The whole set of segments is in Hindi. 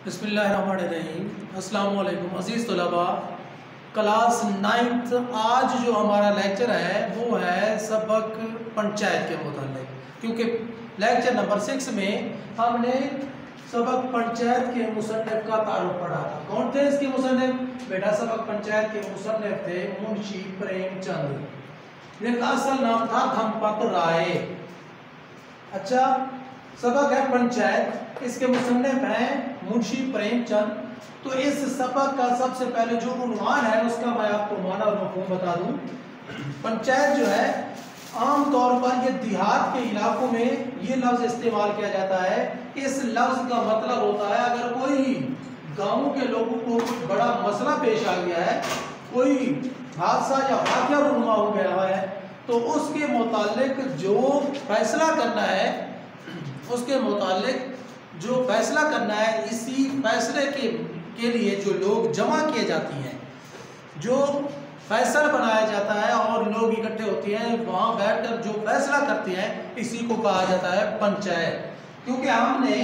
बिस्मिल्लाहिर्रहमानिर्रहीम। अस्सलाम वालेकुम अज़ीज़ तलबा। क्लास 9th आज जो हमारा लेक्चर है वो है सबक पंचायत के मुतालिक, क्योंकि लेक्चर नंबर 6 में हमने सबक पंचायत के मुसन्निफ का तारुफ पढ़ा था। कौन थे इसके मुसन्निफ? बेटा सबक पंचायत के मुसन्निफ थे मुंशी प्रेमचंद, जिनका असल नाम था धम्मपत राय। अच्छा, सबक है पंचायत, इसके मुसन्निफ हैं मुंशी प्रेमचंद। तो इस सबक का सबसे पहले जो उन्वान है उसका मैं आपको माना और मफ़हूम बता दूं। पंचायत जो है आम तौर पर ये देहात के इलाकों में ये लफ्ज़ इस्तेमाल किया जाता है। इस लफ्ज़ का मतलब होता है अगर कोई गाँव के लोगों को कोई बड़ा मसला पेश आ गया है, कोई हादसा या वाक़या रुनुमा हो गया है, तो उसके मुतालिक जो फैसला करना है, उसके मुतालिक जो फैसला करना है, इसी फैसले के लिए जो लोग जमा किए जाती हैं, जो फैसला बनाया जाता है और लोग इकट्ठे होते हैं, वहाँ बैठकर जो फैसला करते हैं, इसी को कहा जाता है पंचायत। क्योंकि हमने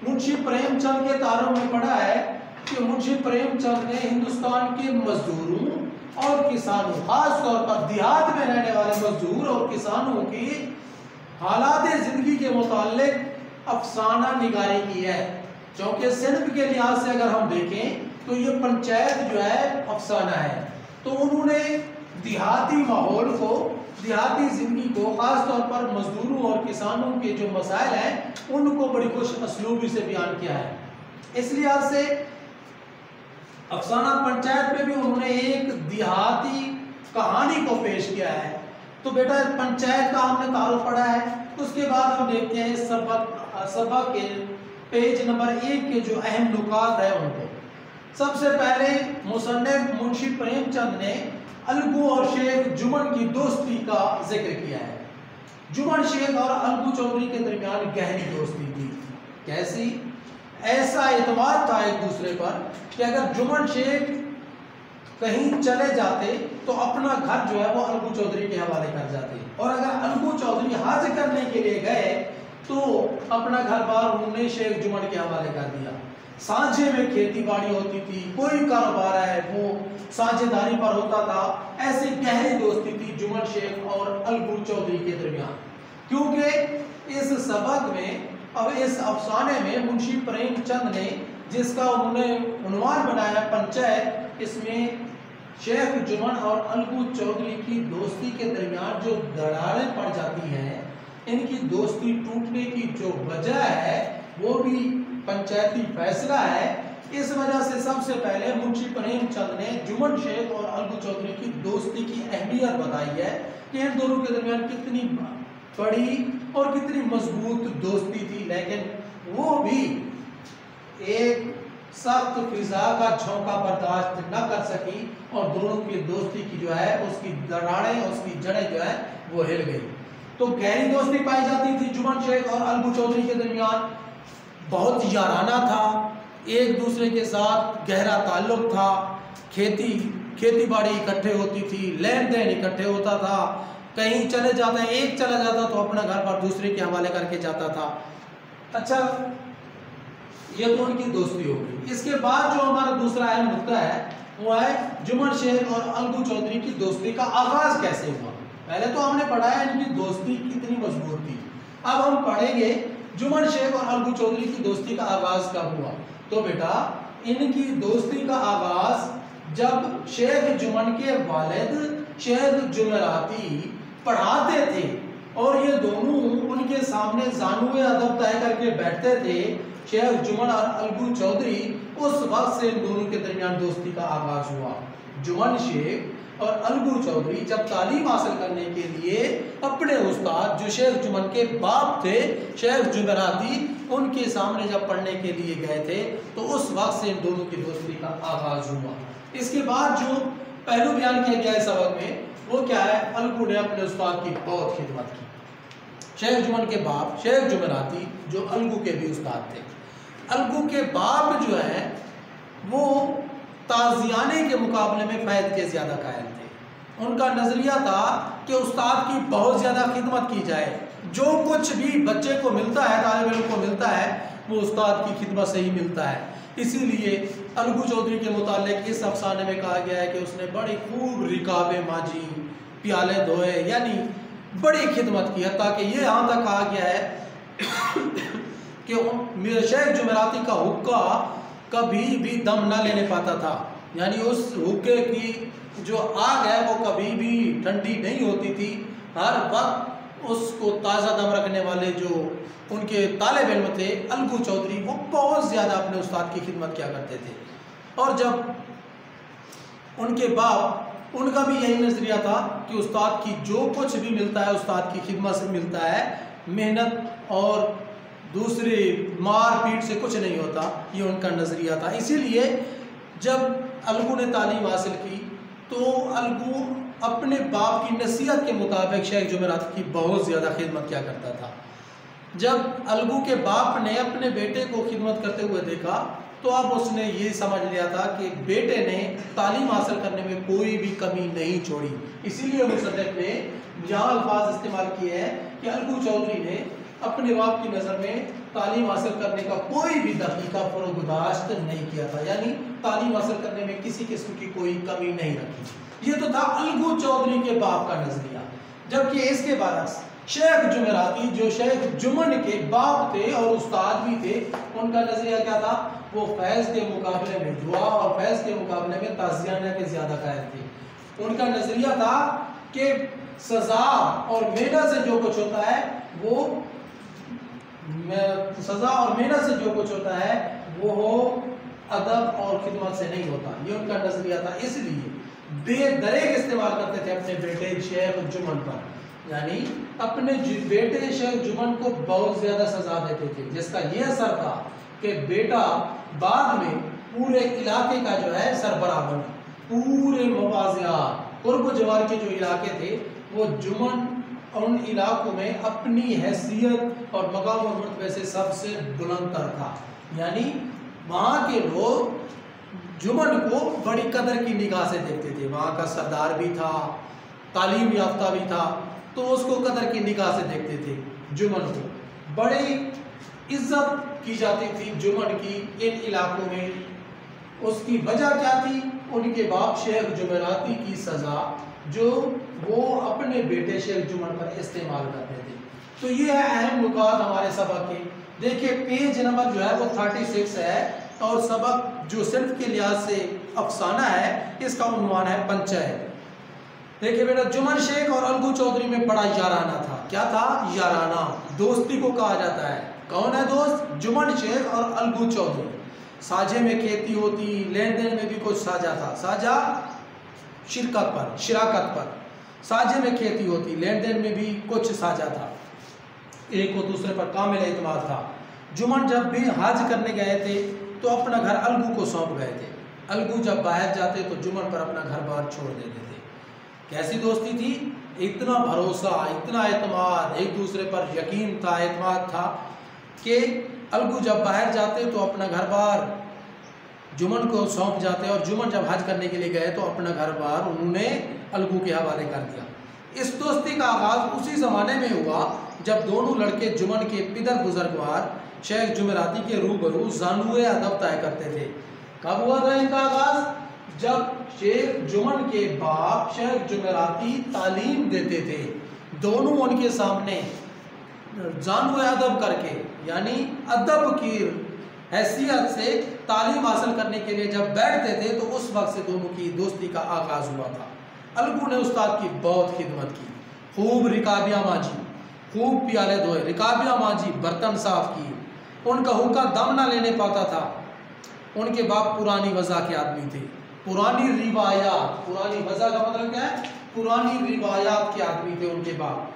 मुंशी प्रेमचंद के तारुफ में पढ़ा है कि मुंशी प्रेमचंद ने हिंदुस्तान के मजदूरों और किसानों, खास तौर पर देहात में रहने वाले मजदूर और किसानों की हालात ज़िंदगी के मुतालिक अफसाना निगारी की है। क्योंकि सिर्फ के लिहाज से अगर हम देखें तो ये पंचायत जो है अफसाना है। तो उन्होंने देहाती माहौल को, देहाती ज़िंदगी को, ख़ास तौर पर मजदूरों और किसानों के जो मसाइल हैं उनको बड़ी खुश असलूबी से बयान किया है। इस लिहाज से अफसाना पंचायत में भी उन्होंने एक देहाती कहानी को पेश किया है। तो बेटा पंचायत का हमने तारुफ पढ़ा है। उसके बाद हम देखते हैं सबक के पेज नंबर 1 के जो अहम नुकात है उनको। सबसे पहले मुसन्निफ मुंशी प्रेमचंद ने अलगू और शेख जुमन की दोस्ती का जिक्र किया है। जुमन शेख और अलगू चौधरी के दरमियान गहरी दोस्ती थी। कैसी? ऐसा एतमाद था एक दूसरे पर कि अगर जुमन शेख कहीं चले जाते तो अपना घर जो है वो अलगू चौधरी के हवाले कर जाते, और अगर अलगू चौधरी हज करने के लिए गए तो अपना घर बार उन्होंने शेख जुमन के हवाले कर दिया। सांझे में खेती बाड़ी होती थी, कोई कारोबार है वो साझेदारी पर होता था। ऐसी गहरी दोस्ती थी जुमन शेख और अलगू चौधरी के दरमियान। क्योंकि इस सबक में, अब इस अफसाने में मुंशी प्रेमचंद ने जिसका उन्होंने उन्वान बनाया पंचायत, इसमें शेख जुमन और अलगू चौधरी की दोस्ती के दरमियान जो दरारें पड़ जाती हैं, इनकी दोस्ती टूटने की जो वजह है वो भी पंचायती फैसला है। इस वजह से सबसे पहले मुंशी प्रेमचंद ने जुमन शेख और अलगू चौधरी की दोस्ती की अहमियत बताई है कि इन दोनों के दरमियान कितनी बड़ी और कितनी मजबूत दोस्ती थी, लेकिन वो भी एक सख्त फिजा का झोंका बर्दाश्त न कर सकी और दोनों की दोस्ती की जो है उसकी दरारें, उसकी जड़ें जो है वो हिल गई। तो गहरी दोस्ती पाई जाती थी जुमन शेख और अलगू चौधरी के दरमियान। बहुत याराना था, एक दूसरे के साथ गहरा ताल्लुक था। खेती बाड़ी इकट्ठे होती थी, लेन देन इकट्ठे होता था। कहीं चले जाते हैं, एक चला जाता तो अपना घर पर दूसरे के हवाले करके जाता था। अच्छा, ये तो उनकी दोस्ती हो गई। इसके बाद जो हमारा दूसरा अहम नुकता है वो है जुमन शेख और अलगू चौधरी की दोस्ती का आगाज कैसे हुआ। पहले तो हमने पढ़ा है इनकी दोस्ती कितनी मजबूत थी। अब हम पढ़ेंगे जुमन शेख और अलगू चौधरी की दोस्ती का आगाज कब हुआ। तो बेटा इनकी दोस्ती का आगाज जब शेख जुमन के वालिद शेख जुमेराती पढ़ाते थे और ये दोनों उनके सामने ज़ानुए अदब तय करके बैठते थे, शेख जुमन और अलगू चौधरी, उस वक्त से इन दोनों के दरमियान दोस्ती का आगाज हुआ। जुमन शेख और अलगू चौधरी जब तालीम हासिल करने के लिए अपने उस्ताद जो शेख जुमन के बाप थे शेख जुमेराती, उनके सामने जब पढ़ने के लिए गए थे तो उस वक्त से इन दोनों की दोस्ती का आगाज हुआ। इसके बाद जो पहलू बयान किया गया है सबक में वो क्या है? अलगू ने अपने उस्ताद की बहुत खिदमत की। शेख जुमन के बाप शेख जुमेराती जो अलगू के भी उस्ताद थे, अलगू के बाप जो है वो ताजियाने के मुकाबले में फ़ैद के ज़्यादा कायल थे। उनका नज़रिया था कि उस्ताद की बहुत ज़्यादा खिदमत की जाए, जो कुछ भी बच्चे को मिलता है, तालिब इल्म को मिलता है, वो उस्ताद की खिदमत से ही मिलता है। इसीलिए अलगू चौधरी के मुतालिक इस अफसाने में कहा गया है कि उसने बड़ी खूब रिकाबें मांजी, प्याले धोए, यानी बड़ी खिदमत की। हत्ता कि ये यहाँ तक कहा गया है कि शेख जुमेराती का हुक्का कभी भी दम ना लेने पाता था, यानी उस हुक्के की जो आग है वो कभी भी ठंडी नहीं होती थी। हर वक्त उसको ताज़ा दम रखने वाले जो उनके तालिब इल्म थे अलगू चौधरी, वो बहुत ज़्यादा अपने उस्ताद की खिदमत किया करते थे। और जब उनके बाप, उनका भी यही नज़रिया था कि उस्ताद की जो कुछ भी मिलता है उस्ताद की खिदमत से मिलता है, मेहनत और दूसरे मार पीट से कुछ नहीं होता, ये उनका नज़रिया था। इसीलिए जब अलगू ने तालीम हासिल की तो अलगू अपने बाप की नसीहत के मुताबिक शेख जुमेराती की बहुत ज़्यादा खिदमत किया करता था। जब अलगू के बाप ने अपने बेटे को खिदमत करते हुए देखा तो अब उसने ये समझ लिया था कि बेटे ने तालीम हासिल करने में कोई भी कमी नहीं छोड़ी। इसीलिए मुसन्निफ ने यहाँ अल्फाज इस्तेमाल किए हैं कि अलगू चौधरी ने अपने बाप की नज़र में तालीम हासिल करने का कोई भी दकीका फरोगदाश्त नहीं किया था, यानी तालीम हासिल करने में किसी किस्म की कोई कमी नहीं रखी। ये तो था अलगू चौधरी के बाप का नज़रिया। जबकि इसके बाद शेख जुमेराती जो शेख जुमन के बाप थे और उस्ताद भी थे, उनका नज़रिया क्या था? वो फैज़ के मुकाबले में, दुआ और फैज़ के मुकाबले में ताज़ियाना के ज़्यादा कायल थे। उनका नज़रिया था कि सज़ा और मेहनत से जो कुछ होता है वो सज़ा और मेहनत से जो कुछ होता है वो अदब और खिदमत से नहीं होता, ये उनका नज़रिया था। इसलिए बेदरेग इस्तेमाल करते थे अपने बेटे शेख जुमन पर, यानी अपने बेटे शेख जुमन को बहुत ज़्यादा सज़ा देते थे, जिसका ये असर था कि बेटा बाद में पूरे इलाके का जो है सरबराह बना। पूरे मवाज़ियात कुर्ब जवार के जो इलाके थे वो जुमन उन इलाकों में अपनी हैसियत और मकाम और मर्तबे से सबसे बुलंद तर था, यानी वहाँ के लोग जुमन को बड़ी कदर की निगाह से देखते थे। वहाँ का सरदार भी था, तालीम याफ्ता भी था, तो उसको कदर की निगाह से देखते थे। जुमन को बड़ी इज्जत की जाती थी जुमन की इन इलाकों में। उसकी वजह क्या थी? उनके बाप शेख जुमेराती की सज़ा जो वो अपने बेटे शेख जुमन पर इस्तेमाल करते थे। तो ये है अहम नुकात हमारे सबक के। देखिए पेज नंबर जो है वो 36 है और सबक जो सिर्फ के लिहाज से अफसाना है इसका उन्वान है पंचायत। देखिए बेटा, जुमन शेख और अलगू चौधरी में बड़ा याराना था। क्या था? याराना, दोस्ती को कहा जाता है। कौन है दोस्त? जुमन शेख और अलगू चौधरी। साझे में खेती होती, लेन देन में भी कुछ साझा था। साझा शिराकत पर साझे में खेती होती, लेन देन में भी कुछ साझा था, एक को दूसरे पर कामिल एतमाद था। जुमन जब भी हज करने गए थे तो अपना घर अलगू को सौंप गए थे। अलगू जब बाहर जाते तो जुमन पर अपना घर बार छोड़ देते थे। कैसी दोस्ती थी? इतना भरोसा, इतना एतमाद, एक दूसरे पर यकीन था, एतमाद था कि अलगू जब बाहर जाते तो अपना घर बार जुमन को सौंप जाते और जुमन जब हज करने के लिए गए तो अपना घर बार उन्होंने अलगू के हवाले कर दिया। इस दोस्ती का आगाज़ उसी ज़माने में हुआ जब दोनों लड़के जुमन के पिदर बुजुर्गवार शेख जुमेराती के रूबरू ज़ानुए अदब तय करते थे। कब हुआ था इनका आगाज़? जब शेख जुमन के बाप शेख जुमेराती तालीम देते थे, दोनों उनके सामने ज़ानुए अदब करके, यानी अदब की हैसियत से तालीम हासिल करने के लिए जब बैठते थे तो उस वक्त से दोनों की दोस्ती का आगाज़ हुआ था। अलगू ने उस्ताद की बहुत खिदमत की, खूब रिकाबियाँ मांजी, खूब प्याले धोए, रिकाबियाँ मांजी, बर्तन साफ किए। उनका हुक्का दम ना लेने पाता था। उनके बाप पुरानी वज़ा के आदमी थे, पुरानी रिवायात, पुरानी वज़ा का मतलब क्या है? पुरानी रिवायात के आदमी थे उनके बाप।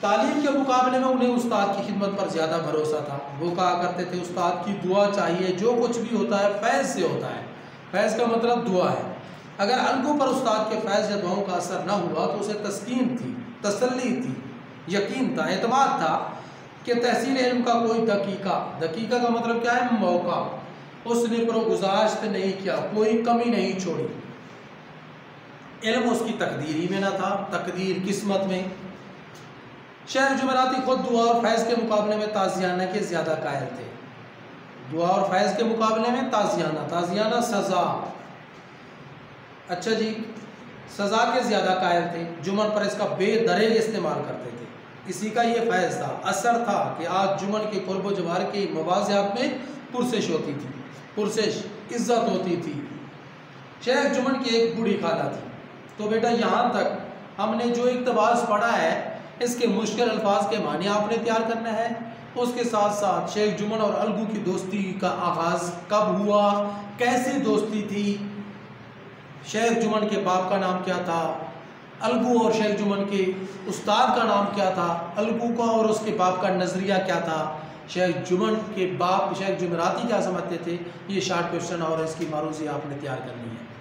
तालीम के मुकाबले में उन्हें उस्ताद की खिदमत पर ज़्यादा भरोसा था। वो कहा करते थे उस्ताद की दुआ चाहिए, जो कुछ भी होता है फैज़ से होता है। फैज़ का मतलब दुआ है। अगर अलगू पर उस्ताद के फैज़ या दुआओं का असर न हुआ तो उसे तस्कीन थी, तसल्ली थी, यकीन था, एतमाद था कि तहसील इल्म का कोई दकीका का मतलब क्या है? मौका, उसने गुज़ाश्त नहीं किया, कोई कमी नहीं छोड़ी। इल्म उसकी तकदीर ही में ना था, तकदीर किस्मत में। शेख जुमेराती खुद दुआ और फैज़ के मुकाबले में ताज़ियाना के ज़्यादा कायल थे। दुआ और फैज़ के मुकाबले में ताज़ियाना, ताज़ियाना सज़ा, अच्छा जी, सज़ा के ज़्यादा कायल थे। जुमन पर इसका बेदरेग इस्तेमाल करते थे, इसी का ये फैज़ था, असर था कि आज जुमन के कुर्ब जवार के मवाज़ियात में पुरसिश होती थी, पुरसिश इज़्ज़त होती थी। शेख जुमन की एक बूढ़ी खाला थी। तो बेटा यहाँ तक हमने जो इक़्तिबास पढ़ा है इसके मुश्किल अल्फाज के मानी आपने तैयार करना है। उसके साथ साथ शेख जुमन और अलगू की दोस्ती का आगाज़ कब हुआ, कैसी दोस्ती थी, शेख जुमन के बाप का नाम क्या था, अलगू और शेख जुमन के उस्ताद का नाम क्या था, अलगू का और उसके बाप का नज़रिया क्या था, शेख जुमन के बाप शेख जुमेराती क्या समझते थे। ये शार्ट क्वेश्चन और इसकी मारूज़ी आपने तैयार करनी है।